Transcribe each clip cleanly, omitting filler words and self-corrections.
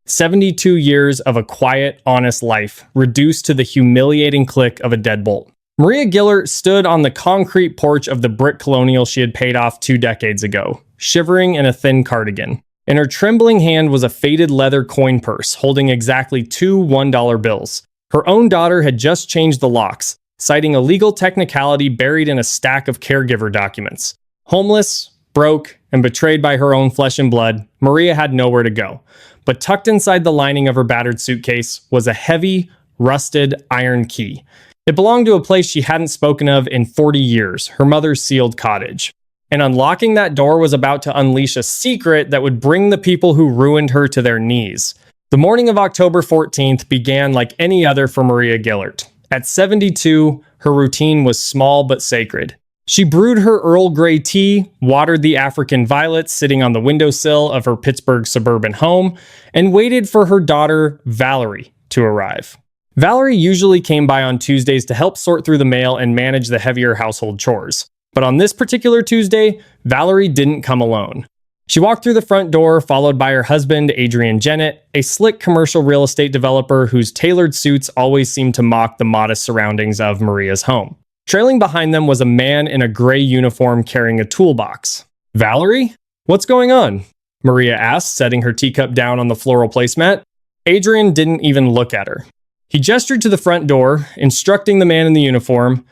72 years of a quiet, honest life, reduced to the humiliating click of a deadbolt. Maria Gillert stood on the concrete porch of the brick colonial she had paid off 2 decades ago, shivering in a thin cardigan. In her trembling hand was a faded leather coin purse holding exactly 2 $1 bills. Her own daughter had just changed the locks, citing a legal technicality buried in a stack of caregiver documents. Homeless, broke, and betrayed by her own flesh and blood, Maria had nowhere to go. But tucked inside the lining of her battered suitcase was a heavy, rusted iron key. It belonged to a place she hadn't spoken of in 40 years, her mother's sealed cottage. And unlocking that door was about to unleash a secret that would bring the people who ruined her to their knees. The morning of October 14th began like any other for Maria Gillert. At 72, her routine was small but sacred. She brewed her Earl Grey tea, watered the African violets sitting on the windowsill of her Pittsburgh suburban home, and waited for her daughter, Valerie, to arrive. Valerie usually came by on Tuesdays to help sort through the mail and manage the heavier household chores. But on this particular Tuesday, Valerie didn't come alone. She walked through the front door, followed by her husband, Adrian Jennett, a slick commercial real estate developer whose tailored suits always seemed to mock the modest surroundings of Maria's home. Trailing behind them was a man in a gray uniform carrying a toolbox. "Valerie? What's going on?" Maria asked, setting her teacup down on the floral placemat. Adrian didn't even look at her. He gestured to the front door, instructing the man in the uniform,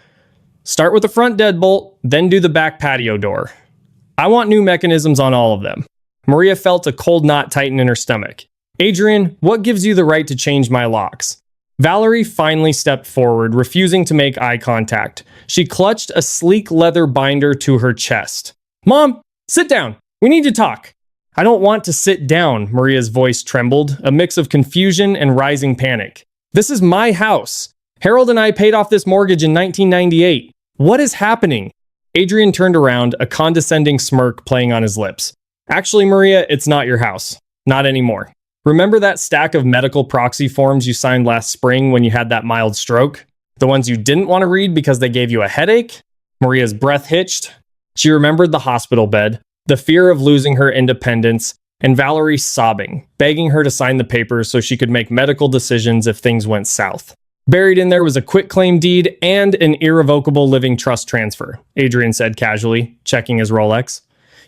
"Start with the front deadbolt, then do the back patio door. I want new mechanisms on all of them." Maria felt a cold knot tighten in her stomach. "Adrian, what gives you the right to change my locks?" Valerie finally stepped forward, refusing to make eye contact. She clutched a sleek leather binder to her chest. "Mom, sit down. We need to talk." "I don't want to sit down," Maria's voice trembled, a mix of confusion and rising panic. "This is my house. Harold and I paid off this mortgage in 1998. What is happening?" Adrian turned around, a condescending smirk playing on his lips. "Actually, Maria, it's not your house. Not anymore. Remember that stack of medical proxy forms you signed last spring when you had that mild stroke? The ones you didn't want to read because they gave you a headache?" Maria's breath hitched. She remembered the hospital bed, the fear of losing her independence, and Valerie sobbing, begging her to sign the papers so she could make medical decisions if things went south. Buried in there was a quitclaim deed and an irrevocable living trust transfer, Adrian said casually, checking his Rolex.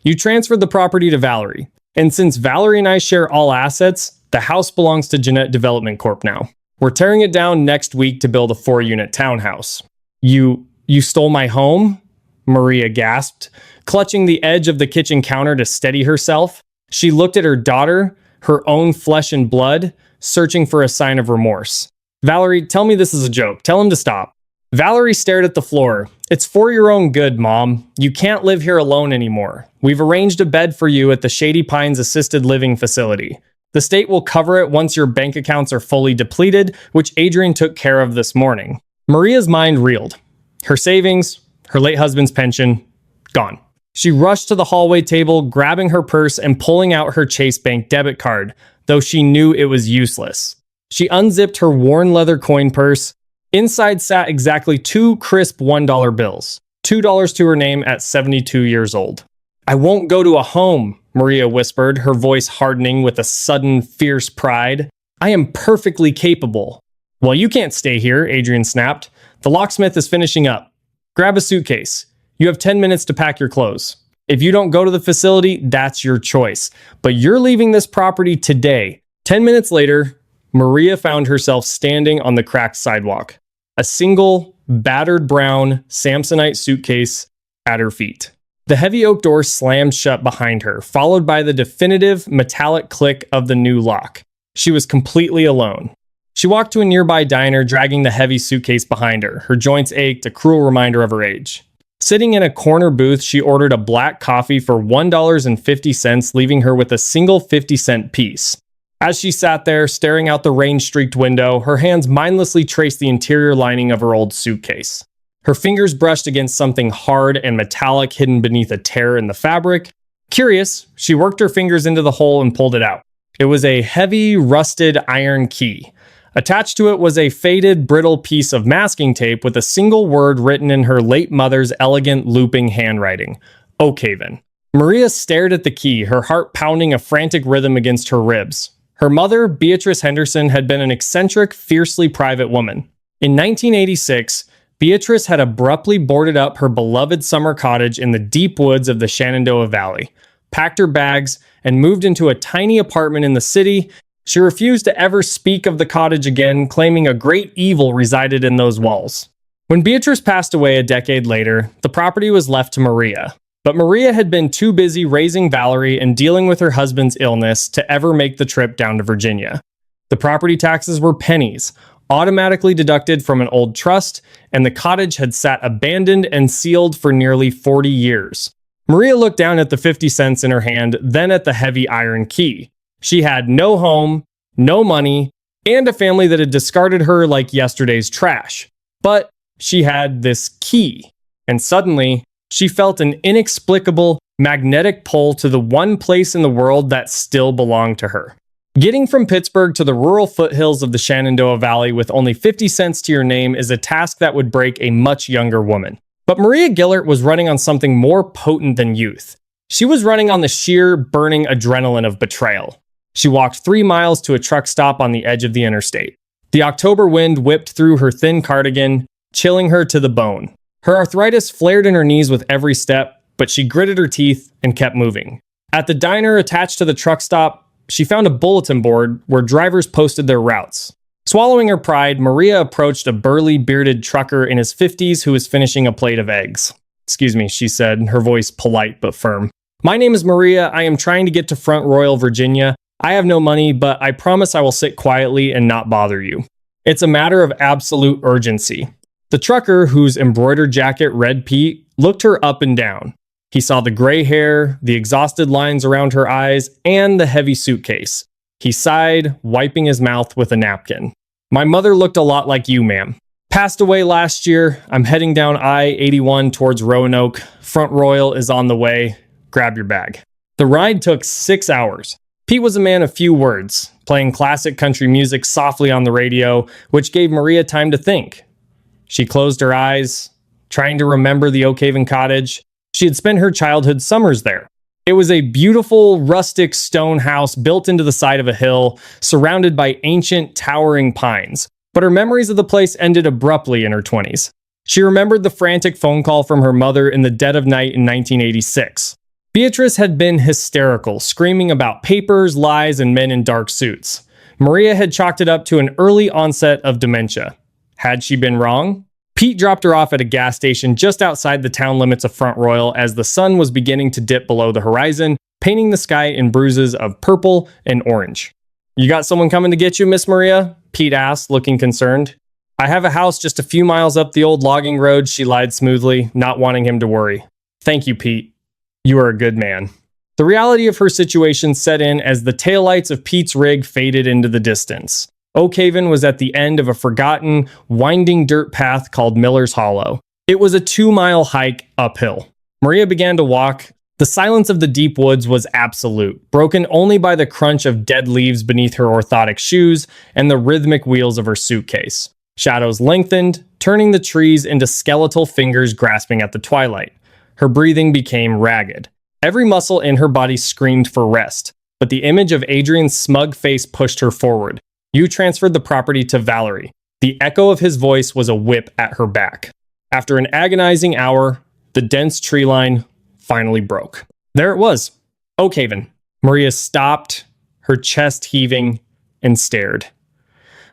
"You transferred the property to Valerie. And since Valerie and I share all assets, the house belongs to Jeanette Development Corp now. We're tearing it down next week to build a 4-unit townhouse." You stole my home?" Maria gasped, clutching the edge of the kitchen counter to steady herself. She looked at her daughter, her own flesh and blood, searching for a sign of remorse. "Valerie, tell me this is a joke. Tell him to stop." Valerie stared at the floor. "It's for your own good, Mom. You can't live here alone anymore. We've arranged a bed for you at the Shady Pines Assisted Living Facility. The state will cover it once your bank accounts are fully depleted, which Adrian took care of this morning." Maria's mind reeled. Her savings, her late husband's pension, gone. She rushed to the hallway table, grabbing her purse and pulling out her Chase Bank debit card, though she knew it was useless. She unzipped her worn leather coin purse. Inside sat exactly 2 crisp $1 bills, $2 to her name at 72 years old. "I won't go to a home," Maria whispered, her voice hardening with a sudden, fierce pride. "I am perfectly capable." "Well, you can't stay here," Adrian snapped. "The locksmith is finishing up. Grab a suitcase. You have 10 minutes to pack your clothes. If you don't go to the facility, that's your choice. But you're leaving this property today." 10 minutes later, Maria found herself standing on the cracked sidewalk, a single, battered brown Samsonite suitcase at her feet. The heavy oak door slammed shut behind her, followed by the definitive metallic click of the new lock. She was completely alone. She walked to a nearby diner, dragging the heavy suitcase behind her. Her joints ached, a cruel reminder of her age. Sitting in a corner booth, she ordered a black coffee for $1.50, leaving her with a single 50-cent piece. As she sat there, staring out the rain-streaked window, her hands mindlessly traced the interior lining of her old suitcase. Her fingers brushed against something hard and metallic hidden beneath a tear in the fabric. Curious, she worked her fingers into the hole and pulled it out. It was a heavy, rusted iron key. Attached to it was a faded, brittle piece of masking tape with a single word written in her late mother's elegant, looping handwriting: Oakhaven. Maria stared at the key, her heart pounding a frantic rhythm against her ribs. Her mother, Beatrice Henderson, had been an eccentric, fiercely private woman. In 1986, Beatrice had abruptly boarded up her beloved summer cottage in the deep woods of the Shenandoah Valley, packed her bags, and moved into a tiny apartment in the city. She refused to ever speak of the cottage again, claiming a great evil resided in those walls. When Beatrice passed away a decade later, the property was left to Maria. But Maria had been too busy raising Valerie and dealing with her husband's illness to ever make the trip down to Virginia. The property taxes were pennies, automatically deducted from an old trust, and the cottage had sat abandoned and sealed for nearly 40 years. Maria looked down at the 50 cents in her hand, then at the heavy iron key. She had no home, no money, and a family that had discarded her like yesterday's trash. But she had this key, and suddenly, she felt an inexplicable, magnetic pull to the one place in the world that still belonged to her. Getting from Pittsburgh to the rural foothills of the Shenandoah Valley with only 50 cents to your name is a task that would break a much younger woman. But Maria Gillert was running on something more potent than youth. She was running on the sheer, burning adrenaline of betrayal. She walked 3 miles to a truck stop on the edge of the interstate. The October wind whipped through her thin cardigan, chilling her to the bone. Her arthritis flared in her knees with every step, but she gritted her teeth and kept moving. At the diner attached to the truck stop, she found a bulletin board where drivers posted their routes. Swallowing her pride, Maria approached a burly, bearded trucker in his 50s who was finishing a plate of eggs. "Excuse me," she said, her voice polite but firm. "My name is Maria. I am trying to get to Front Royal, Virginia. I have no money, but I promise I will sit quietly and not bother you. It's a matter of absolute urgency." The trucker, whose embroidered jacket read Pete, looked her up and down. He saw the gray hair, the exhausted lines around her eyes, and the heavy suitcase. He sighed, wiping his mouth with a napkin. "My mother looked a lot like you, ma'am. Passed away last year. I'm heading down I-81 towards Roanoke. Front Royal is on the way. Grab your bag." The ride took 6 hours. Pete was a man of few words, playing classic country music softly on the radio, which gave Maria time to think. She closed her eyes, trying to remember the Oak Haven cottage. She had spent her childhood summers there. It was a beautiful, rustic stone house built into the side of a hill, surrounded by ancient, towering pines. But her memories of the place ended abruptly in her 20s. She remembered the frantic phone call from her mother in the dead of night in 1986. Beatrice had been hysterical, screaming about papers, lies, and men in dark suits. Maria had chalked it up to an early onset of dementia. Had she been wrong? Pete dropped her off at a gas station just outside the town limits of Front Royal as the sun was beginning to dip below the horizon, painting the sky in bruises of purple and orange. "You got someone coming to get you, Miss Maria?" Pete asked, looking concerned. "I have a house just a few miles up the old logging road," she lied smoothly, not wanting him to worry. "Thank you, Pete. You are a good man." The reality of her situation set in as the taillights of Pete's rig faded into the distance. Oak Haven was at the end of a forgotten, winding dirt path called Miller's Hollow. It was a 2-mile hike uphill. Maria began to walk. The silence of the deep woods was absolute, broken only by the crunch of dead leaves beneath her orthotic shoes and the rhythmic wheels of her suitcase. Shadows lengthened, turning the trees into skeletal fingers grasping at the twilight. Her breathing became ragged. Every muscle in her body screamed for rest, but the image of Adrian's smug face pushed her forward. "You transferred the property to Valerie." The echo of his voice was a whip at her back. After an agonizing hour, the dense tree line finally broke. There it was, Oak Haven. Maria stopped, her chest heaving, and stared.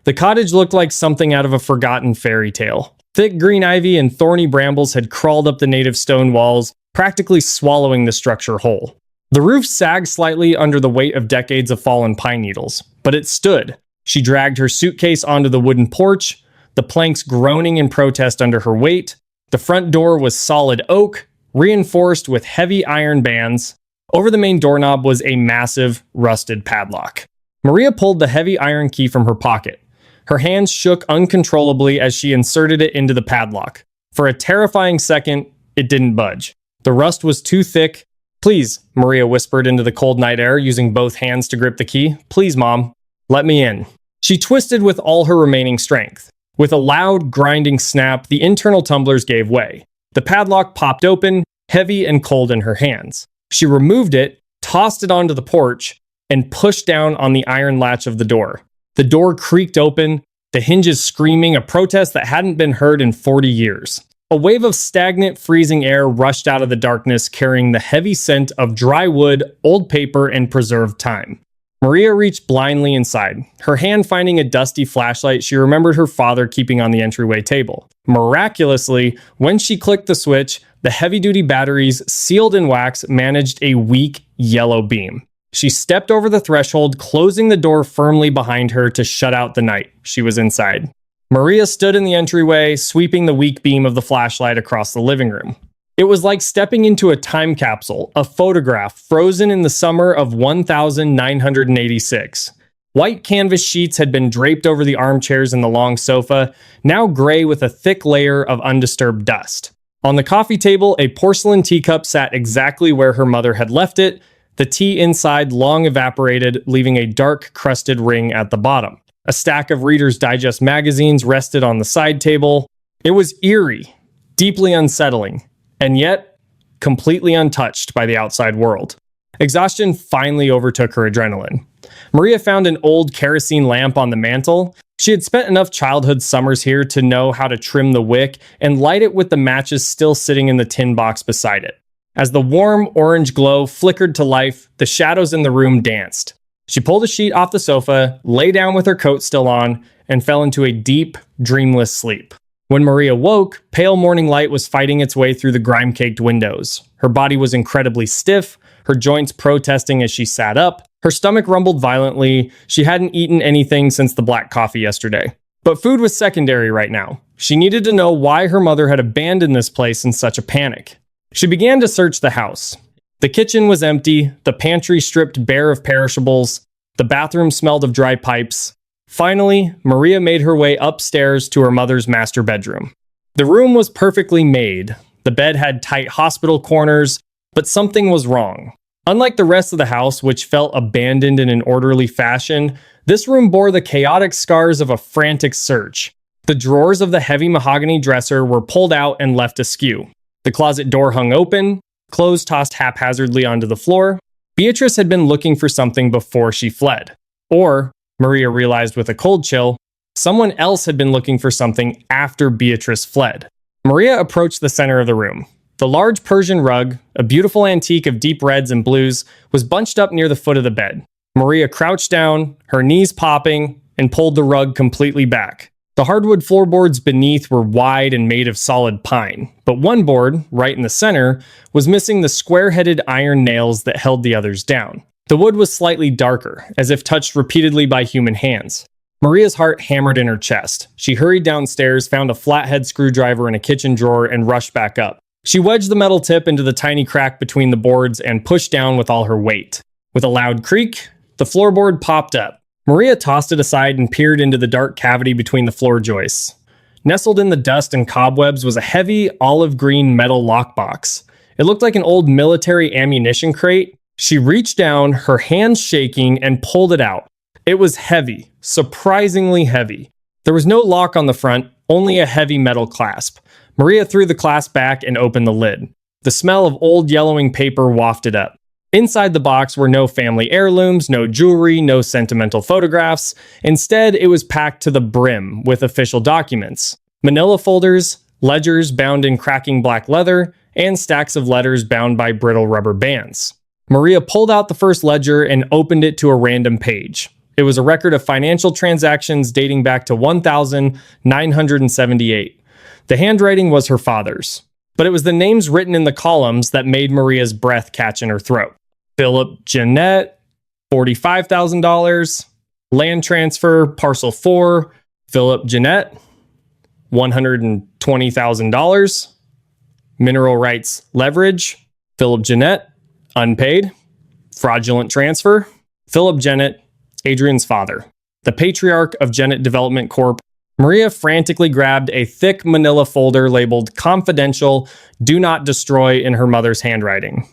The cottage looked like something out of a forgotten fairy tale. Thick green ivy and thorny brambles had crawled up the native stone walls, practically swallowing the structure whole. The roof sagged slightly under the weight of decades of fallen pine needles, but it stood. She dragged her suitcase onto the wooden porch, the planks groaning in protest under her weight. The front door was solid oak, reinforced with heavy iron bands. Over the main doorknob was a massive, rusted padlock. Maria pulled the heavy iron key from her pocket. Her hands shook uncontrollably as she inserted it into the padlock. For a terrifying second, it didn't budge. The rust was too thick. "Please," Maria whispered into the cold night air, using both hands to grip the key. "Please, Mom. Let me in." She twisted with all her remaining strength. With a loud, grinding snap, the internal tumblers gave way. The padlock popped open, heavy and cold in her hands. She removed it, tossed it onto the porch, and pushed down on the iron latch of the door. The door creaked open, the hinges screaming, a protest that hadn't been heard in 40 years. A wave of stagnant, freezing air rushed out of the darkness, carrying the heavy scent of dry wood, old paper, and preserved time. Maria reached blindly inside. Her hand finding a dusty flashlight she remembered her father keeping on the entryway table. Miraculously, when she clicked the switch, the heavy-duty batteries, sealed in wax, managed a weak yellow beam. She stepped over the threshold, closing the door firmly behind her to shut out the night. She was inside. Maria stood in the entryway, sweeping the weak beam of the flashlight across the living room. It was like stepping into a time capsule, a photograph frozen in the summer of 1986. White canvas sheets had been draped over the armchairs and the long sofa, now gray with a thick layer of undisturbed dust. On the coffee table, a porcelain teacup sat exactly where her mother had left it, the tea inside long evaporated, leaving a dark, crusted ring at the bottom. A stack of Reader's Digest magazines rested on the side table. It was eerie, deeply unsettling, and yet completely untouched by the outside world. Exhaustion finally overtook her adrenaline. Maria found an old kerosene lamp on the mantel. She had spent enough childhood summers here to know how to trim the wick and light it with the matches still sitting in the tin box beside it. As the warm orange glow flickered to life, the shadows in the room danced. She pulled a sheet off the sofa, lay down with her coat still on, and fell into a deep, dreamless sleep. When Maria woke, pale morning light was fighting its way through the grime-caked windows. Her body was incredibly stiff, her joints protesting as she sat up. Her stomach rumbled violently. She hadn't eaten anything since the black coffee yesterday. But food was secondary right now. She needed to know why her mother had abandoned this place in such a panic. She began to search the house. The kitchen was empty, the pantry stripped bare of perishables, the bathroom smelled of dry pipes. Finally, Maria made her way upstairs to her mother's master bedroom. The room was perfectly made. The bed had tight hospital corners, but something was wrong. Unlike the rest of the house, which felt abandoned in an orderly fashion, this room bore the chaotic scars of a frantic search. The drawers of the heavy mahogany dresser were pulled out and left askew. The closet door hung open, clothes tossed haphazardly onto the floor. Beatrice had been looking for something before she fled. Or, Maria realized with a cold chill, someone else had been looking for something after Beatrice fled. Maria approached the center of the room. The large Persian rug, a beautiful antique of deep reds and blues, was bunched up near the foot of the bed. Maria crouched down, her knees popping, and pulled the rug completely back. The hardwood floorboards beneath were wide and made of solid pine, but one board, right in the center, was missing the square-headed iron nails that held the others down. The wood was slightly darker, as if touched repeatedly by human hands. Maria's heart hammered in her chest. She hurried downstairs, found a flathead screwdriver in a kitchen drawer, and rushed back up. She wedged the metal tip into the tiny crack between the boards and pushed down with all her weight. With a loud creak, the floorboard popped up. Maria tossed it aside and peered into the dark cavity between the floor joists. Nestled in the dust and cobwebs was a heavy, olive-green metal lockbox. It looked like an old military ammunition crate. She reached down, her hands shaking, and pulled it out. It was heavy, surprisingly heavy. There was no lock on the front, only a heavy metal clasp. Maria threw the clasp back and opened the lid. The smell of old yellowing paper wafted up. Inside the box were no family heirlooms, no jewelry, no sentimental photographs. Instead, it was packed to the brim with official documents. Manila folders, ledgers bound in cracking black leather, and stacks of letters bound by brittle rubber bands. Maria pulled out the first ledger and opened it to a random page. It was a record of financial transactions dating back to 1978. The handwriting was her father's, but it was the names written in the columns that made Maria's breath catch in her throat. Philip Jeanette, $45,000. Land transfer, parcel 4, Philip Jeanette, $120,000. Mineral rights leverage, Philip Jeanette, unpaid. Fraudulent transfer, Philip Jeanette, Adrian's father. The patriarch of Jeanette Development Corp. Maria frantically grabbed a thick manila folder labeled confidential, do not destroy in her mother's handwriting.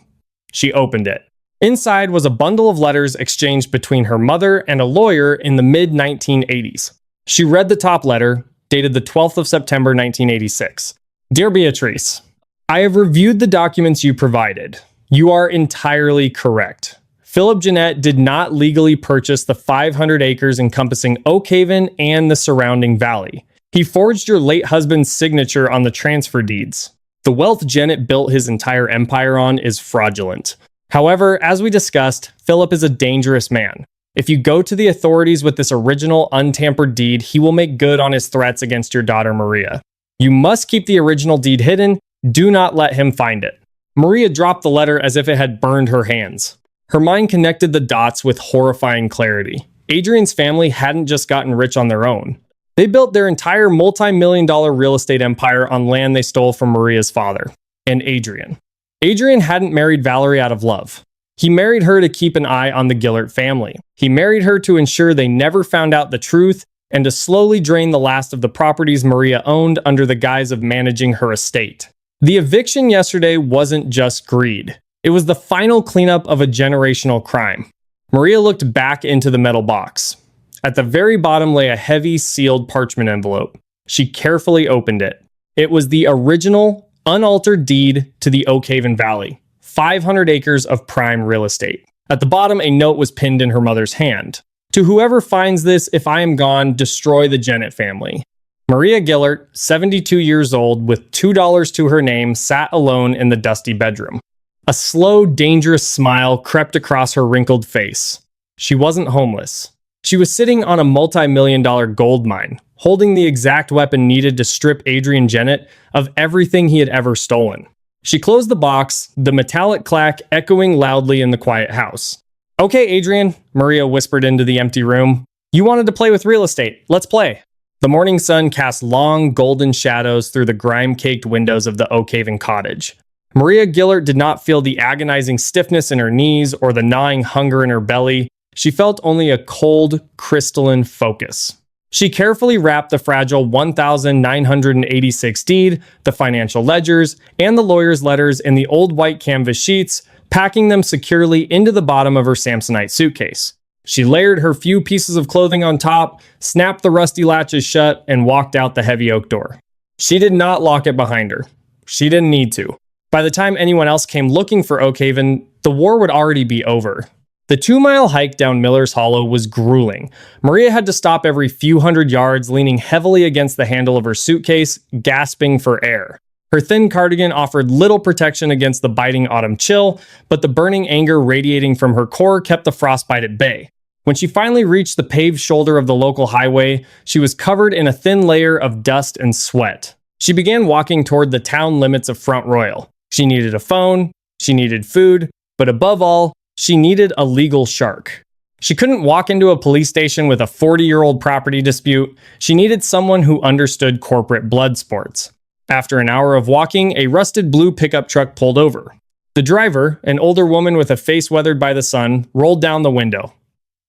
She opened it. Inside was a bundle of letters exchanged between her mother and a lawyer in the mid-1980s. She read the top letter, dated the 12th of September 1986. Dear Beatrice, I have reviewed the documents you provided. You are entirely correct. Philip Jeanette did not legally purchase the 500 acres encompassing Oak Haven and the surrounding valley. He forged your late husband's signature on the transfer deeds. The wealth Jeanette built his entire empire on is fraudulent. However, as we discussed, Philip is a dangerous man. If you go to the authorities with this original untampered deed, he will make good on his threats against your daughter Maria. You must keep the original deed hidden. Do not let him find it. Maria dropped the letter as if it had burned her hands. Her mind connected the dots with horrifying clarity. Adrian's family hadn't just gotten rich on their own. They built their entire multi-million-dollar real estate empire on land they stole from Maria's father, and Adrian. Adrian hadn't married Valerie out of love. He married her to keep an eye on the Gillert family. He married her to ensure they never found out the truth and to slowly drain the last of the properties Maria owned under the guise of managing her estate. The eviction yesterday wasn't just greed. It was the final cleanup of a generational crime. Maria looked back into the metal box. At the very bottom lay a heavy, sealed parchment envelope. She carefully opened it. It was the original, unaltered deed to the Oak Haven Valley, 500 acres of prime real estate. At the bottom, a note was pinned in her mother's hand. To whoever finds this, if I am gone, destroy the Jeanette family. Maria Gillert, 72 years old, with $2 to her name, sat alone in the dusty bedroom. A slow, dangerous smile crept across her wrinkled face. She wasn't homeless. She was sitting on a multi-million-dollar gold mine, holding the exact weapon needed to strip Adrian Jeanette of everything he had ever stolen. She closed the box, the metallic clack echoing loudly in the quiet house. "Okay, Adrian," Maria whispered into the empty room. "You wanted to play with real estate. Let's play." The morning sun cast long, golden shadows through the grime-caked windows of the Oak Haven cottage. Maria Gillert did not feel the agonizing stiffness in her knees or the gnawing hunger in her belly. She felt only a cold, crystalline focus. She carefully wrapped the fragile 1,986 deed, the financial ledgers, and the lawyer's letters in the old white canvas sheets, packing them securely into the bottom of her Samsonite suitcase. She layered her few pieces of clothing on top, snapped the rusty latches shut, and walked out the heavy oak door. She did not lock it behind her. She didn't need to. By the time anyone else came looking for Oak Haven, the war would already be over. The 2-mile hike down Miller's Hollow was grueling. Maria had to stop every few hundred yards, leaning heavily against the handle of her suitcase, gasping for air. Her thin cardigan offered little protection against the biting autumn chill, but the burning anger radiating from her core kept the frostbite at bay. When she finally reached the paved shoulder of the local highway, she was covered in a thin layer of dust and sweat. She began walking toward the town limits of Front Royal. She needed a phone, she needed food, but above all, she needed a legal shark. She couldn't walk into a police station with a 40-year-old property dispute. She needed someone who understood corporate blood sports. After an hour of walking, a rusted blue pickup truck pulled over. The driver, an older woman with a face weathered by the sun, rolled down the window.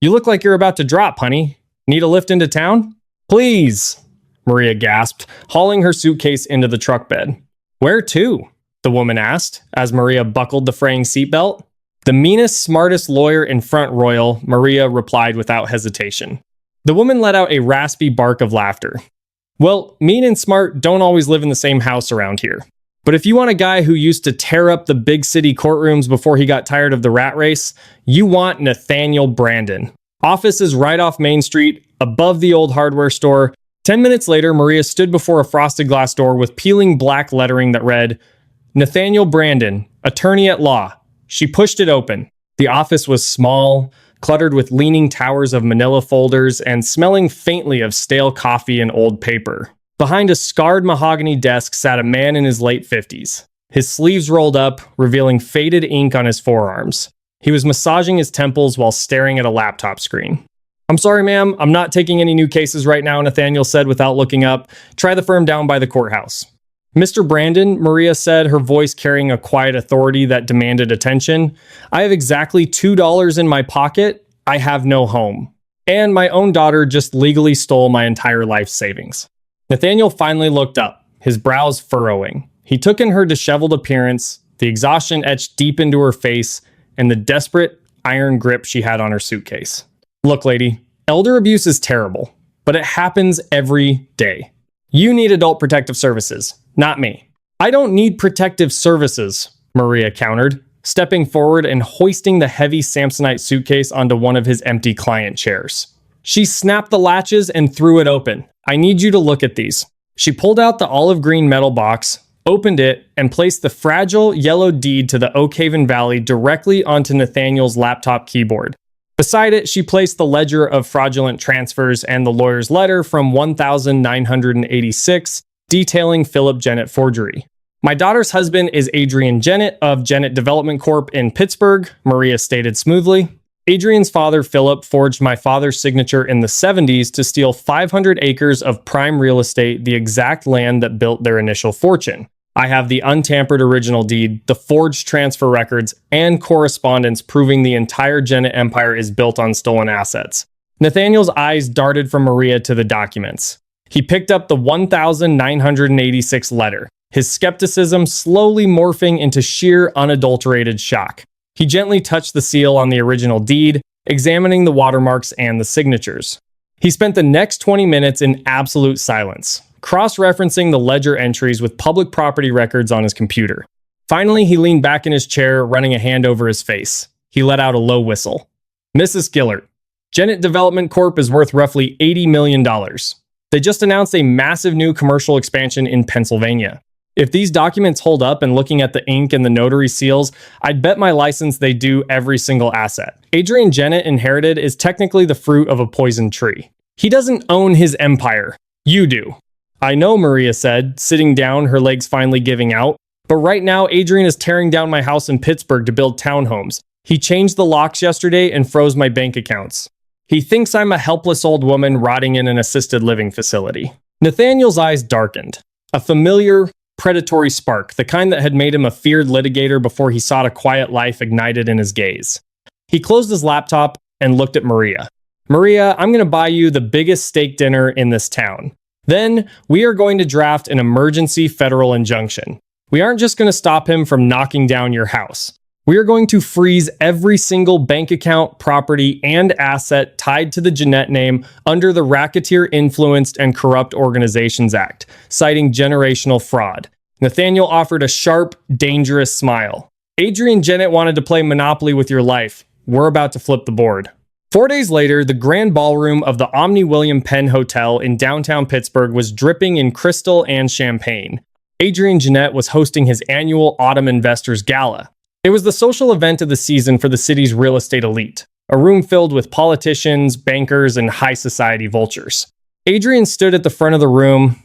"You look like you're about to drop, honey. Need a lift into town?" "Please," Maria gasped, hauling her suitcase into the truck bed. "Where to?" the woman asked, as Maria buckled the fraying seatbelt. "The meanest, smartest lawyer in Front Royal," Maria replied without hesitation. The woman let out a raspy bark of laughter. "Well, mean and smart don't always live in the same house around here. But if you want a guy who used to tear up the big city courtrooms before he got tired of the rat race, you want Nathaniel Brandon. Office is right off Main Street, above the old hardware store." 10 minutes later, Maria stood before a frosted glass door with peeling black lettering that read, "Nathaniel Brandon, attorney at law." She pushed it open. The office was small, cluttered with leaning towers of manila folders and smelling faintly of stale coffee and old paper. Behind a scarred mahogany desk sat a man in his late 50s. His sleeves rolled up, revealing faded ink on his forearms. He was massaging his temples while staring at a laptop screen. "I'm sorry, ma'am, I'm not taking any new cases right now," Nathaniel said without looking up. "Try the firm down by the courthouse." "Mr. Brandon," Maria said, her voice carrying a quiet authority that demanded attention, "I have exactly $2 in my pocket. I have no home. And my own daughter just legally stole my entire life savings." Nathaniel finally looked up, his brows furrowing. He took in her disheveled appearance, the exhaustion etched deep into her face, and the desperate, iron grip she had on her suitcase. "Look, lady, elder abuse is terrible, but it happens every day. You need adult protective services. Not me." "I don't need protective services," Maria countered. stepping forward and hoisting the heavy Samsonite suitcase onto one of his empty client chairs. She snapped the latches and threw it open. "I need you to look at these." She pulled out the olive green metal box, opened it, and placed the fragile yellow deed to the Oak Haven Valley directly onto Nathaniel's laptop keyboard. Beside it, she placed the ledger of fraudulent transfers and the lawyer's letter from 1986 detailing Philip Jennett forgery. "My daughter's husband is Adrian Jennett of Jennett Development Corp. In Pittsburgh," Maria stated smoothly. "Adrian's father, Philip, forged my father's signature in the 70s to steal 500 acres of prime real estate, the exact land that built their initial fortune. I have the untampered original deed, the forged transfer records, and correspondence proving the entire Jennett empire is built on stolen assets." Nathaniel's eyes darted from Maria to the documents. He picked up the 1986 letter, his skepticism slowly morphing into sheer unadulterated shock. He gently touched the seal on the original deed, examining the watermarks and the signatures. He spent the next 20 minutes in absolute silence, cross-referencing the ledger entries with public property records on his computer. Finally, he leaned back in his chair, running a hand over his face. He let out a low whistle. "Mrs. Gillert, Jennett Development Corp. Is worth roughly $80 million. They just announced a massive new commercial expansion in Pennsylvania. If these documents hold up, and looking at the ink and the notary seals, I'd bet my license they do every single asset Adrian Jennett inherited is technically the fruit of a poisoned tree. He doesn't own his empire. You do." "I know," Maria said, sitting down, her legs finally giving out. "But right now, Adrian is tearing down my house in Pittsburgh to build townhomes. He changed the locks yesterday and froze my bank accounts. He thinks I'm a helpless old woman rotting in an assisted living facility." Nathaniel's eyes darkened. A familiar, predatory spark, the kind that had made him a feared litigator before he sought a quiet life, ignited in his gaze. He closed his laptop and looked at Maria. "Maria, I'm going to buy you the biggest steak dinner in this town. Then, we are going to draft an emergency federal injunction. We aren't just going to stop him from knocking down your house. We are going to freeze every single bank account, property, and asset tied to the Jennett name under the Racketeer Influenced and Corrupt Organizations Act, citing generational fraud." Nathaniel offered a sharp, dangerous smile. "Adrian Jennett wanted to play Monopoly with your life. We're about to flip the board." 4 days later, the grand ballroom of the Omni William Penn Hotel in downtown Pittsburgh was dripping in crystal and champagne. Adrian Jennett was hosting his annual Autumn Investors Gala. It was the social event of the season for the city's real estate elite, a room filled with politicians, bankers, and high society vultures. Adrian stood at the front of the room,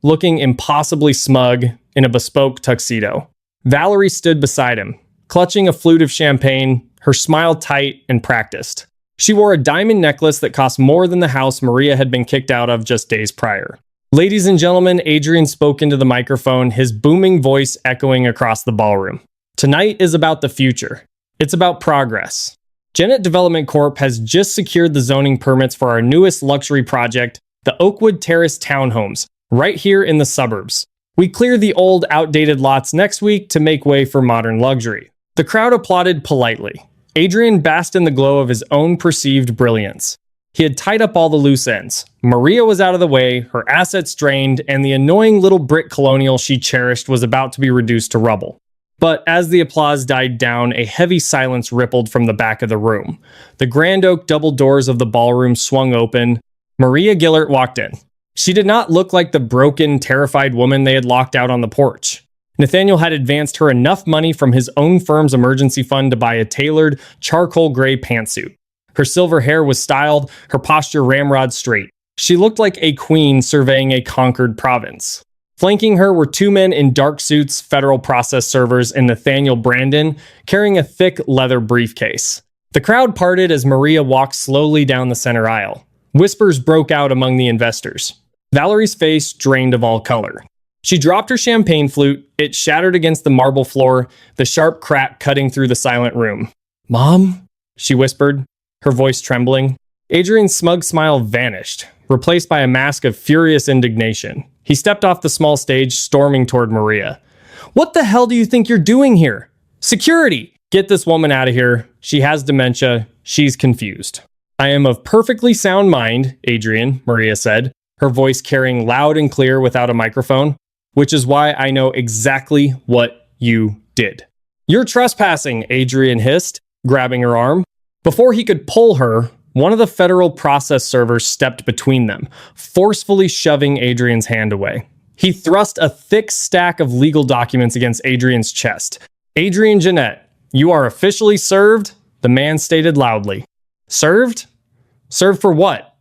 looking impossibly smug in a bespoke tuxedo. Valerie stood beside him, clutching a flute of champagne, her smile tight and practiced. She wore a diamond necklace that cost more than the house Maria had been kicked out of just days prior. "Ladies and gentlemen," Adrian spoke into the microphone, his booming voice echoing across the ballroom. "Tonight is about the future. It's about progress. Jennett Development Corp. Has just secured the zoning permits for our newest luxury project, the Oakwood Terrace Townhomes, right here in the suburbs. We clear the old, outdated lots next week to make way for modern luxury." The crowd applauded politely. Adrian basked in the glow of his own perceived brilliance. He had tied up all the loose ends. Maria was out of the way, her assets drained, and the annoying little brick colonial she cherished was about to be reduced to rubble. But as the applause died down, a heavy silence rippled from the back of the room. The grand oak double doors of the ballroom swung open. Maria Gillert walked in. She did not look like the broken, terrified woman they had locked out on the porch. Nathaniel had advanced her enough money from his own firm's emergency fund to buy a tailored, charcoal gray pantsuit. Her silver hair was styled, her posture ramrod straight. She looked like a queen surveying a conquered province. Flanking her were two men in dark suits, federal process servers, and Nathaniel Brandon, carrying a thick leather briefcase. The crowd parted as Maria walked slowly down the center aisle. Whispers broke out among the investors. Valerie's face drained of all color. She dropped her champagne flute. It shattered against the marble floor, the sharp crack cutting through the silent room. "Mom?" she whispered, her voice trembling. Adrian's smug smile vanished, replaced by a mask of furious indignation. He stepped off the small stage, storming toward Maria. "What the hell do you think you're doing here? Security! Get this woman out of here. She has dementia. She's confused." "I am of perfectly sound mind, Adrian," Maria said, her voice carrying loud and clear without a microphone, "which is why I know exactly what you did." "You're trespassing," Adrian hissed, grabbing her arm. Before he could pull her, one of the federal process servers stepped between them, forcefully shoving Adrian's hand away. He thrust a thick stack of legal documents against Adrian's chest. "Adrian Jeanette, you are officially served," the man stated loudly. "Served? Served for what?"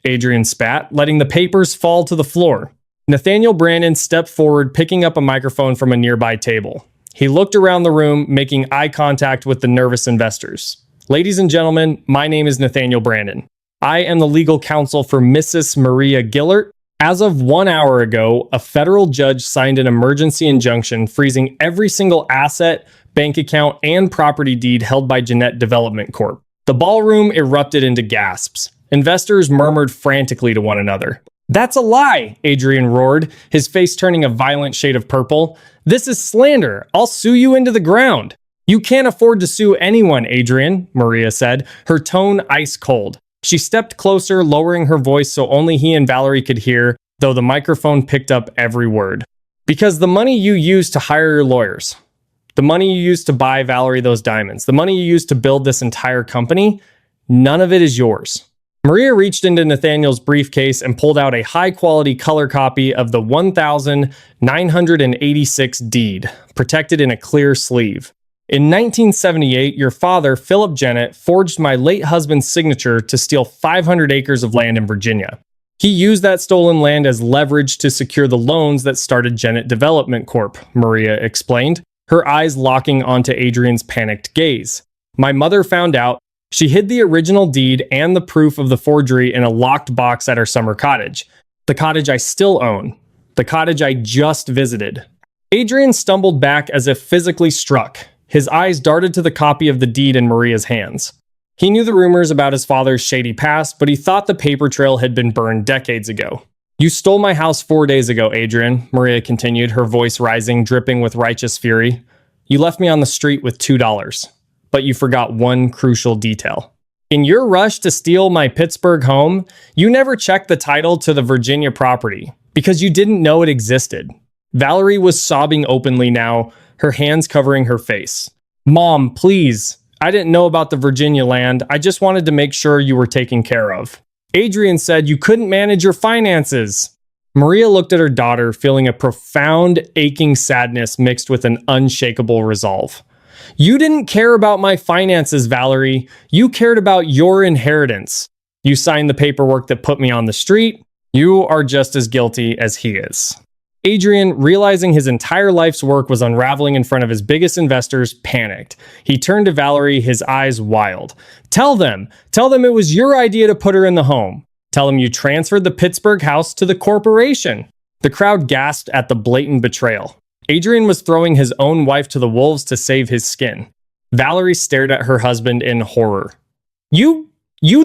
Adrian spat, letting the papers fall to the floor. Nathaniel Brandon stepped forward, picking up a microphone from a nearby table. He looked around the room, making eye contact with the nervous investors. "Ladies and gentlemen, my name is Nathaniel Brandon. I am the legal counsel for Mrs. Maria Gillert. As of 1 hour ago, a federal judge signed an emergency injunction freezing every single asset, bank account, and property deed held by Jeanette Development Corp." The ballroom erupted into gasps. Investors murmured frantically to one another. "That's a lie," Adrian roared, his face turning a violent shade of purple. "This is slander. I'll sue you into the ground." "You can't afford to sue anyone, Adrian," Maria said, her tone ice cold. She stepped closer, lowering her voice so only he and Valerie could hear, though the microphone picked up every word. "Because the money you used to hire your lawyers, the money you used to buy Valerie those diamonds, the money you used to build this entire company, none of it is yours." Maria reached into Nathaniel's briefcase and pulled out a high-quality color copy of the 1986 deed, protected in a clear sleeve. "In 1978, your father, Philip Jeanette, forged my late husband's signature to steal 500 acres of land in Virginia. He used that stolen land as leverage to secure the loans that started Jeanette Development Corp," Maria explained, her eyes locking onto Adrian's panicked gaze. "My mother found out. She hid the original deed and the proof of the forgery in a locked box at our summer cottage. The cottage I still own. The cottage I just visited." Adrian stumbled back as if physically struck. His eyes darted to the copy of the deed in Maria's hands. He knew the rumors about his father's shady past, but he thought the paper trail had been burned decades ago. "You stole my house 4 days ago, Adrian," Maria continued, her voice rising, dripping with righteous fury. "You left me on the street with $2. But you forgot one crucial detail. In your rush to steal my Pittsburgh home, you never checked the title to the Virginia property because you didn't know it existed." Valerie was sobbing openly now, her hands covering her face. "Mom, please. I didn't know about the Virginia land. I just wanted to make sure you were taken care of. Adrian said you couldn't manage your finances." Maria looked at her daughter, feeling a profound, aching sadness mixed with an unshakable resolve. "You didn't care about my finances, Valerie. You cared about your inheritance. You signed the paperwork that put me on the street. You are just as guilty as he is." Adrian, realizing his entire life's work was unraveling in front of his biggest investors, panicked. He turned to Valerie, his eyes wild. Tell them it was your idea to put her in the home. Tell them you transferred the Pittsburgh house to the corporation." The crowd gasped at the blatant betrayal. Adrian was throwing his own wife to the wolves to save his skin. Valerie stared at her husband in horror. You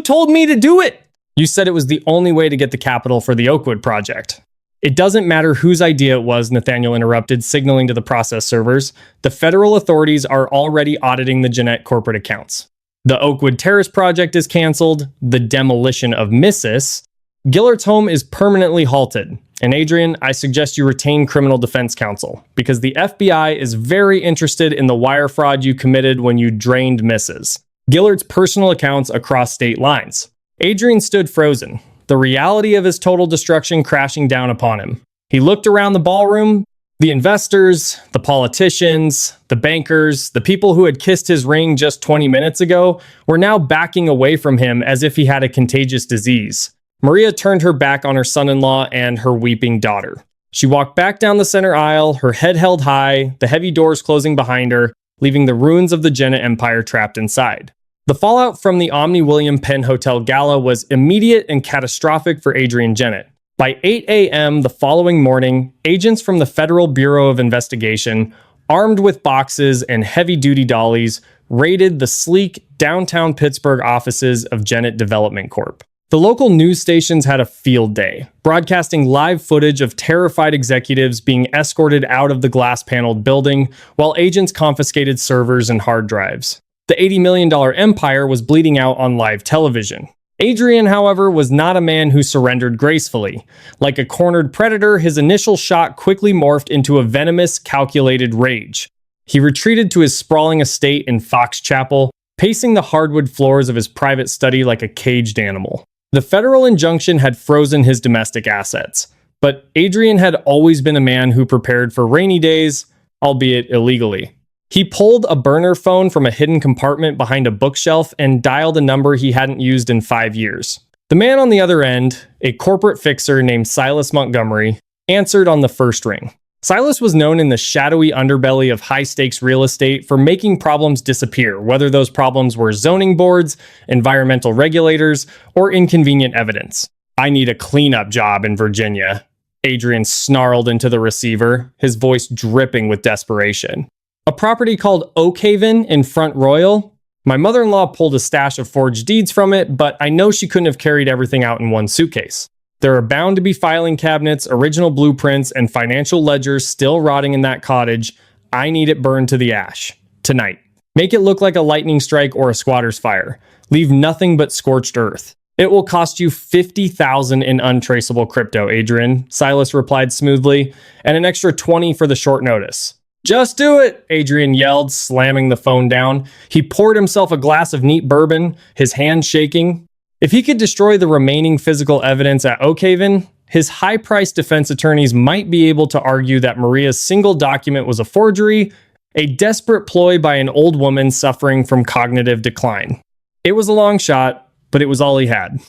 told me to do it! You said it was the only way to get the capital for the Oakwood project." "It doesn't matter whose idea it was," Nathaniel interrupted, signaling to the process servers. "The federal authorities are already auditing the Jeanette corporate accounts. The Oakwood Terrace project is canceled. The demolition of Mrs. Gillert's home is permanently halted. And Adrian, I suggest you retain criminal defense counsel, because the FBI is very interested in the wire fraud you committed when you drained Mrs. Gillert's personal accounts across state lines." Adrian stood frozen, the reality of his total destruction crashing down upon him. He looked around the ballroom. The investors, the politicians, the bankers, the people who had kissed his ring just 20 minutes ago were now backing away from him as if he had a contagious disease. Maria turned her back on her son-in-law and her weeping daughter. She walked back down the center aisle, her head held high, the heavy doors closing behind her, leaving the ruins of the Jeanette Empire trapped inside. The fallout from the Omni William Penn Hotel Gala was immediate and catastrophic for Adrian Jeanette. By 8 a.m. the following morning, agents from the Federal Bureau of Investigation, armed with boxes and heavy-duty dollies, raided the sleek downtown Pittsburgh offices of Jeanette Development Corp. The local news stations had a field day, broadcasting live footage of terrified executives being escorted out of the glass-paneled building, while agents confiscated servers and hard drives. The $80 million empire was bleeding out on live television. Adrian, however, was not a man who surrendered gracefully. Like a cornered predator, his initial shot quickly morphed into a venomous, calculated rage. He retreated to his sprawling estate in Fox Chapel, pacing the hardwood floors of his private study like a caged animal. The federal injunction had frozen his domestic assets, but Adrian had always been a man who prepared for rainy days, albeit illegally. He pulled a burner phone from a hidden compartment behind a bookshelf and dialed a number he hadn't used in 5 years. The man on the other end, a corporate fixer named Silas Montgomery, answered on the first ring. Silas was known in the shadowy underbelly of high-stakes real estate for making problems disappear, whether those problems were zoning boards, environmental regulators, or inconvenient evidence. "I need a cleanup job in Virginia," Adrian snarled into the receiver, his voice dripping with desperation. "A property called Oakhaven in Front Royal? My mother-in-law pulled a stash of forged deeds from it, but I know she couldn't have carried everything out in one suitcase. There are bound to be filing cabinets, original blueprints, and financial ledgers still rotting in that cottage. I need it burned to the ash. Tonight. Make it look like a lightning strike or a squatter's fire. Leave nothing but scorched earth. It will cost you $50,000 in untraceable crypto, Adrian," Silas replied smoothly, "and an extra $20 for the short notice." "Just do it," Adrian yelled, slamming the phone down. He poured himself a glass of neat bourbon, his hand shaking. If he could destroy the remaining physical evidence at Oakhaven, his high-priced defense attorneys might be able to argue that Maria's single document was a forgery, a desperate ploy by an old woman suffering from cognitive decline. It was a long shot, but it was all he had.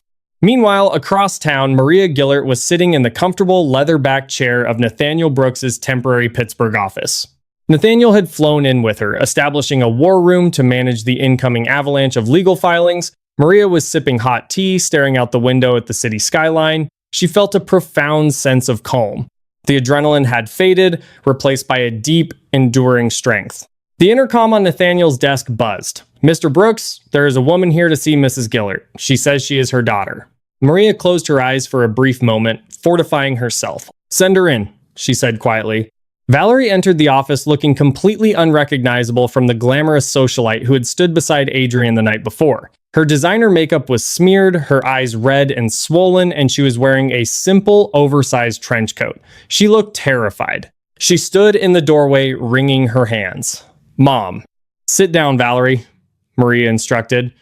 Meanwhile, across town, Maria Gillert was sitting in the comfortable leather-backed chair of Nathaniel Brooks's temporary Pittsburgh office. Nathaniel had flown in with her, establishing a war room to manage the incoming avalanche of legal filings. Maria was sipping hot tea, staring out the window at the city skyline. She felt a profound sense of calm. The adrenaline had faded, replaced by a deep, enduring strength. The intercom on Nathaniel's desk buzzed. "Mr. Brooks, there is a woman here to see Mrs. Gillert. She says she is her daughter." Maria closed her eyes for a brief moment, fortifying herself. "Send her in," she said quietly. Valerie entered the office looking completely unrecognizable from the glamorous socialite who had stood beside Adrian the night before. Her designer makeup was smeared, her eyes red and swollen, and she was wearing a simple, oversized trench coat. She looked terrified. She stood in the doorway, wringing her hands. "Mom." "Sit down, Valerie," Maria instructed,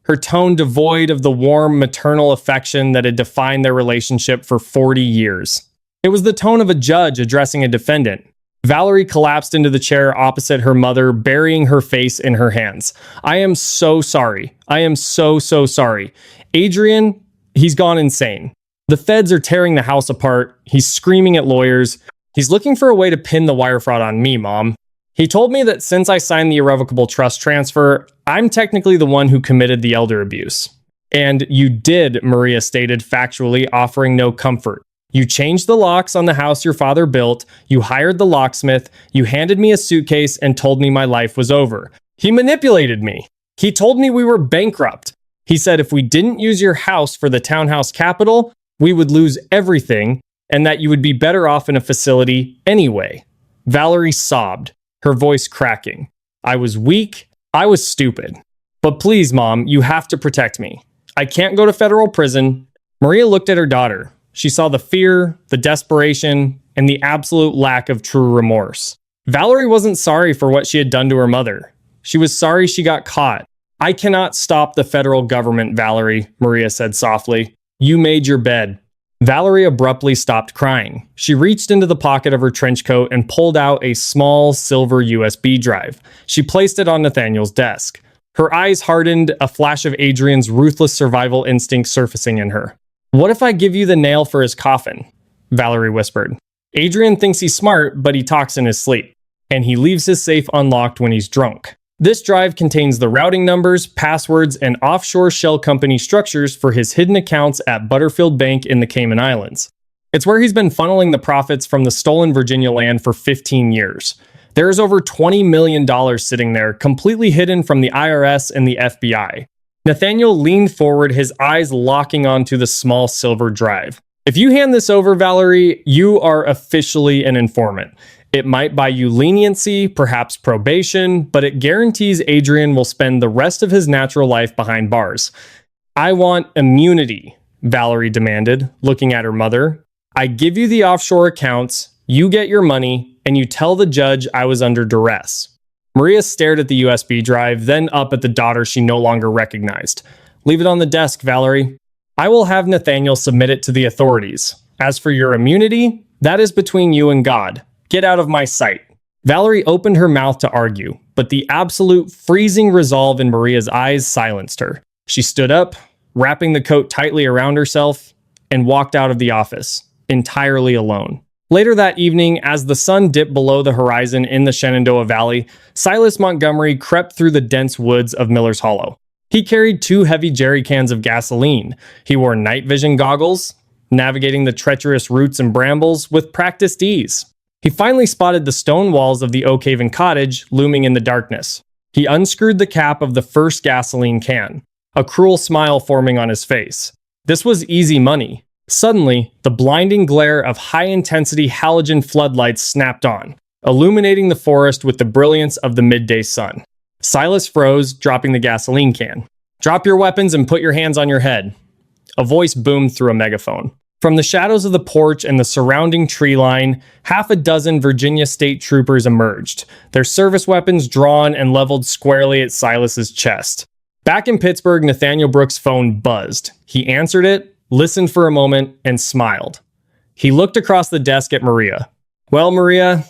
her tone devoid of the warm maternal affection that had defined their relationship for 40 years. It was the tone of a judge addressing a defendant. Valerie collapsed into the chair opposite her mother, burying her face in her hands. "I am so sorry. I am so sorry. Adrian, he's gone insane. The feds are tearing the house apart. He's screaming at lawyers. He's looking for a way to pin the wire fraud on me, Mom. He told me that since I signed the irrevocable trust transfer, I'm technically the one who committed the elder abuse." "And you did," Maria stated factually, offering no comfort. "You changed the locks on the house your father built, you hired the locksmith, you handed me a suitcase and told me my life was over. He manipulated me. He told me we were bankrupt. He said if we didn't use your house for the townhouse capital, we would lose everything and that you would be better off in a facility anyway." Valerie sobbed, her voice cracking. "I was weak. I was stupid. But please, Mom, you have to protect me. I can't go to federal prison." Maria looked at her daughter. She saw the fear, the desperation, and the absolute lack of true remorse. Valerie wasn't sorry for what she had done to her mother. She was sorry she got caught. "I cannot stop the federal government, Valerie," Maria said softly. "You made your bed." Valerie abruptly stopped crying. She reached into the pocket of her trench coat and pulled out a small silver USB drive. She placed it on Nathaniel's desk. Her eyes hardened, a flash of Adrian's ruthless survival instinct surfacing in her. "What if I give you the nail for his coffin?" Valerie whispered. "Adrian thinks he's smart, but he talks in his sleep. And he leaves his safe unlocked when he's drunk. This drive contains the routing numbers, passwords, and offshore shell company structures for his hidden accounts at Butterfield Bank in the Cayman Islands. It's where he's been funneling the profits from the stolen Virginia land for 15 years. There is over $20 million sitting there, completely hidden from the IRS and the FBI. Nathaniel leaned forward, his eyes locking onto the small silver drive. "If you hand this over, Valerie, you are officially an informant. It might buy you leniency, perhaps probation, but it guarantees Adrian will spend the rest of his natural life behind bars." "I want immunity," Valerie demanded, looking at her mother. "I give you the offshore accounts, you get your money, and you tell the judge I was under duress." Maria stared at the USB drive, then up at the daughter she no longer recognized. "Leave it on the desk, Valerie. I will have Nathaniel submit it to the authorities. As for your immunity, that is between you and God. Get out of my sight." Valerie opened her mouth to argue, but the absolute freezing resolve in Maria's eyes silenced her. She stood up, wrapping the coat tightly around herself, and walked out of the office, entirely alone. Later that evening, as the sun dipped below the horizon in the Shenandoah Valley, Silas Montgomery crept through the dense woods of Miller's Hollow. He carried 2 heavy jerry cans of gasoline. He wore night vision goggles, navigating the treacherous roots and brambles with practiced ease. He finally spotted the stone walls of the Oak Haven cottage looming in the darkness. He unscrewed the cap of the first gasoline can, a cruel smile forming on his face. This was easy money. Suddenly, the blinding glare of high-intensity halogen floodlights snapped on, illuminating the forest with the brilliance of the midday sun. Silas froze, dropping the gasoline can. "Drop your weapons and put your hands on your head." A voice boomed through a megaphone. From the shadows of the porch and the surrounding tree line, half a dozen Virginia state troopers emerged, their service weapons drawn and leveled squarely at Silas's chest. Back in Pittsburgh, Nathaniel Brooks' phone buzzed. He answered it, listened for a moment, and smiled. He looked across the desk at Maria. "Well, Maria,"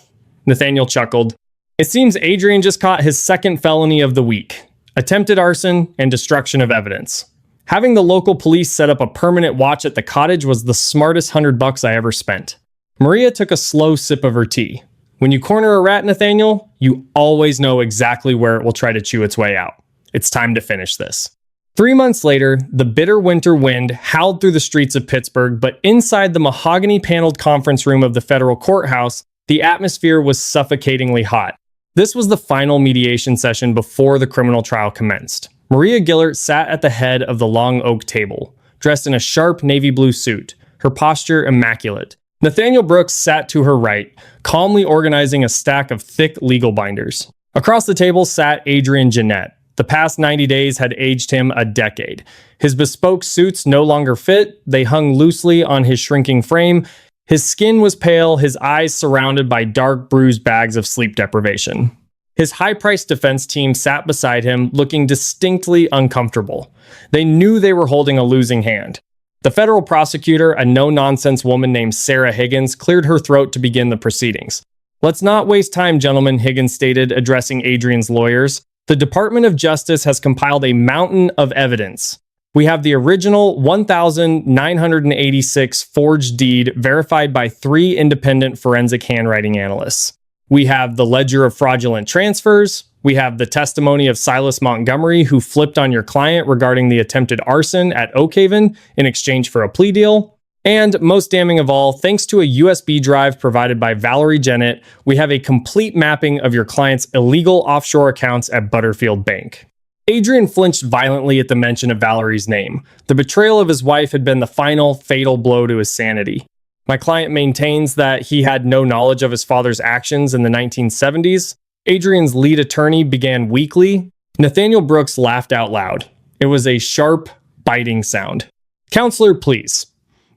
Nathaniel chuckled, "it seems Adrian just caught his second felony of the week: attempted arson and destruction of evidence. Having the local police set up a permanent watch at the cottage was the smartest $100 I ever spent." Maria took a slow sip of her tea. When you corner a rat, Nathaniel, you always know exactly where it will try to chew its way out. It's time to finish this. 3 months later, the bitter winter wind howled through the streets of Pittsburgh, but inside the mahogany-paneled conference room of the federal courthouse, the atmosphere was suffocatingly hot. This was the final mediation session before the criminal trial commenced. Maria Gillert sat at the head of the long oak table, dressed in a sharp navy blue suit, her posture immaculate. Nathaniel Brooks sat to her right, calmly organizing a stack of thick legal binders. Across the table sat Adrian Jeanette. The past 90 days had aged him a decade. His bespoke suits no longer fit, they hung loosely on his shrinking frame. His skin was pale, his eyes surrounded by dark, bruised bags of sleep deprivation. His high-priced defense team sat beside him, looking distinctly uncomfortable. They knew they were holding a losing hand. The federal prosecutor, a no-nonsense woman named Sarah Higgins, cleared her throat to begin the proceedings. "Let's not waste time, gentlemen," Higgins stated, addressing Adrian's lawyers. "The Department of Justice has compiled a mountain of evidence. We have the original 1,986 forged deed verified by 3 independent forensic handwriting analysts. We have the ledger of fraudulent transfers. We have the testimony of Silas Montgomery, who flipped on your client regarding the attempted arson at Oak Haven in exchange for a plea deal. And most damning of all, thanks to a USB drive provided by Valerie Jennett, we have a complete mapping of your client's illegal offshore accounts at Butterfield Bank." Adrian flinched violently at the mention of Valerie's name. The betrayal of his wife had been the final, fatal blow to his sanity. "My client maintains that he had no knowledge of his father's actions in the 1970s. Adrian's lead attorney began weakly. Nathaniel Brooks laughed out loud. It was a sharp, biting sound. "Counselor, please.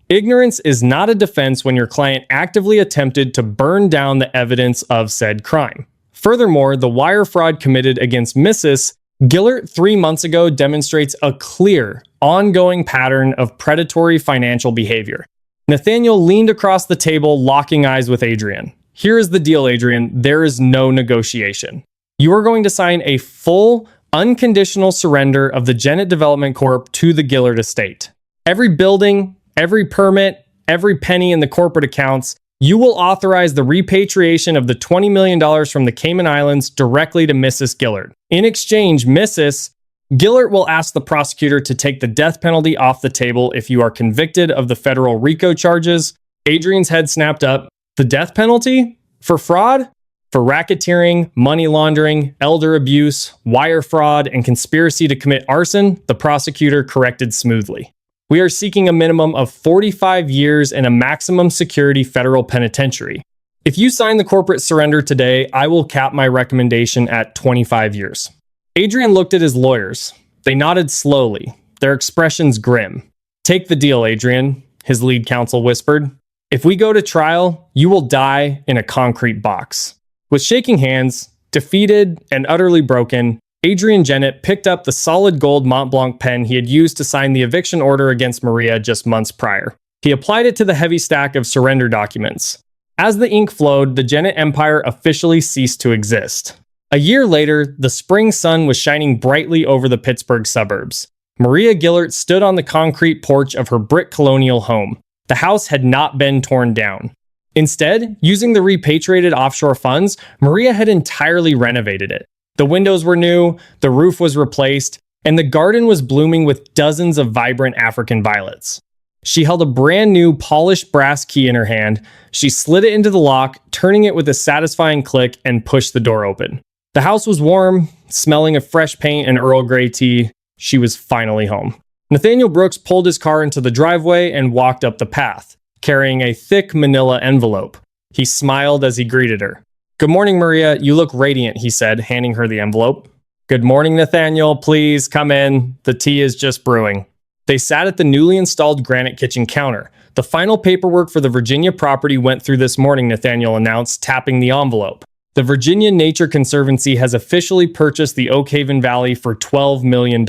Ignorance is not a defense when your client actively attempted to burn down the evidence of said crime. Furthermore, the wire fraud committed against Mrs. Gillert 3 months ago demonstrates a clear, ongoing pattern of predatory financial behavior." Nathaniel leaned across the table, locking eyes with Adrian. "Here is the deal, Adrian. There is no negotiation. You are going to sign a full, unconditional surrender of the Jennett Development Corp. To the Gillert estate. Every building, every permit, every penny in the corporate accounts, you will authorize the repatriation of the $20 million from the Cayman Islands directly to Mrs. Gillert. In exchange, Mrs. Gillert will ask the prosecutor to take the death penalty off the table if you are convicted of the federal RICO charges." Adrian's head snapped up. "The death penalty? For fraud? For racketeering, money laundering, elder abuse, wire fraud, and conspiracy to commit arson?" the prosecutor corrected smoothly. "We are seeking a minimum of 45 years in a maximum security federal penitentiary. If you sign the corporate surrender today, I will cap my recommendation at 25 years. Adrian looked at his lawyers. They nodded slowly, their expressions grim. "Take the deal, Adrian," his lead counsel whispered. "If we go to trial, you will die in a concrete box." With shaking hands, Defeated and utterly broken, Adrian Jennett picked up the solid gold Mont Blanc pen he had used to sign the eviction order against Maria just months prior. He applied it to the heavy stack of surrender documents. As the ink flowed, the Jennett empire officially ceased to exist. A year later, the spring sun was shining brightly over the Pittsburgh suburbs. Maria Gillert stood on the concrete porch of her brick colonial home. The house had not been torn down. Instead, using the repatriated offshore funds, Maria had entirely renovated it. The windows were new, the roof was replaced, and the garden was blooming with dozens of vibrant African violets. She held a brand new polished brass key in her hand. She slid it into the lock, turning it with a satisfying click, and pushed the door open. The house was warm, smelling of fresh paint and Earl Grey tea. She was finally home. Nathaniel Brooks pulled his car into the driveway and walked up the path, carrying a thick manila envelope. He smiled as he greeted her. "Good morning, Maria. You look radiant," he said, handing her the envelope. "Good morning, Nathaniel. Please come in. The tea is just brewing." They sat at the newly installed granite kitchen counter. "The final paperwork for the Virginia property went through this morning," Nathaniel announced, tapping the envelope. "The Virginia Nature Conservancy has officially purchased the Oak Haven Valley for $12 million.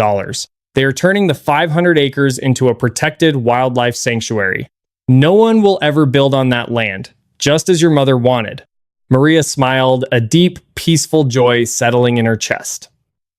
They are turning the 500 acres into a protected wildlife sanctuary. No one will ever build on that land, just as your mother wanted." Maria smiled, a deep, peaceful joy settling in her chest.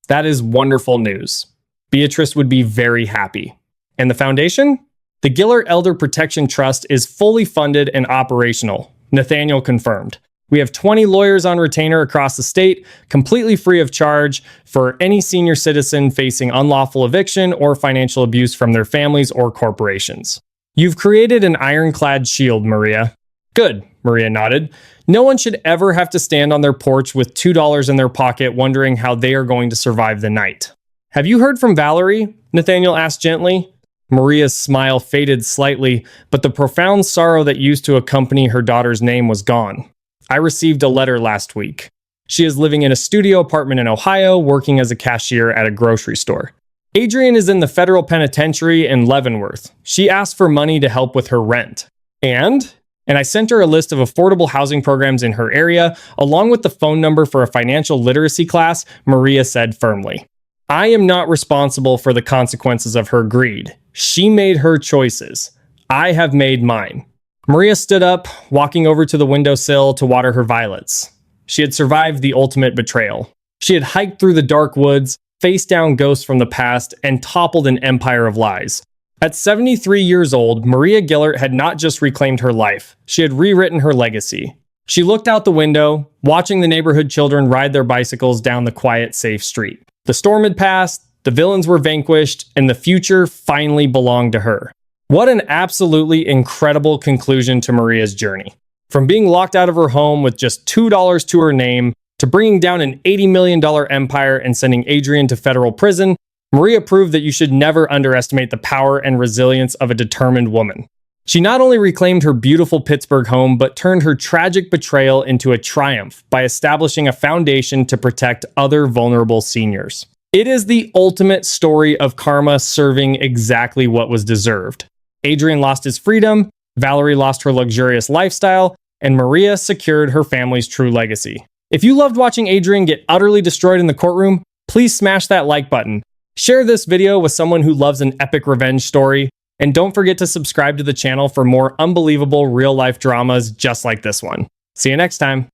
That is wonderful news. Beatrice would be very happy. And the foundation? The Gillert Elder Protection Trust is fully funded and operational, Nathaniel confirmed. "We have 20 lawyers on retainer across the state, completely free of charge for any senior citizen facing unlawful eviction or financial abuse from their families or corporations. You've created an ironclad shield, Maria." "Good," Maria nodded. "No one should ever have to stand on their porch with $2 in their pocket wondering how they are going to survive the night." "Have you heard from Valerie?" Nathaniel asked gently. Maria's smile faded slightly, but the profound sorrow that used to accompany her daughter's name was gone. "I received a letter last week. She is living in a studio apartment in Ohio, working as a cashier at a grocery store. Adrian is in the federal penitentiary in Leavenworth. She asked for money to help with her rent. And I sent her a list of affordable housing programs in her area, along with the phone number for a financial literacy class," Maria said firmly. "I am not responsible for the consequences of her greed. She made her choices. I have made mine." Maria stood up, walking over to the windowsill to water her violets. She had survived the ultimate betrayal. She had hiked through the dark woods, faced down ghosts from the past, and toppled an empire of lies. At 73 years old, Maria Gillert had not just reclaimed her life, she had rewritten her legacy. She looked out the window, watching the neighborhood children ride their bicycles down the quiet, safe street. The storm had passed, the villains were vanquished, and the future finally belonged to her. What an absolutely incredible conclusion to Maria's journey. From being locked out of her home with just $2 to her name, to bringing down an $80 million empire and sending Adrian to federal prison, Maria proved that you should never underestimate the power and resilience of a determined woman. She not only reclaimed her beautiful Pittsburgh home, but turned her tragic betrayal into a triumph by establishing a foundation to protect other vulnerable seniors. It is the ultimate story of karma serving exactly what was deserved. Adrian lost his freedom, Valerie lost her luxurious lifestyle, and Maria secured her family's true legacy. If you loved watching Adrian get utterly destroyed in the courtroom, please smash that like button. Share this video with someone who loves an epic revenge story, and don't forget to subscribe to the channel for more unbelievable real-life dramas just like this one. See you next time.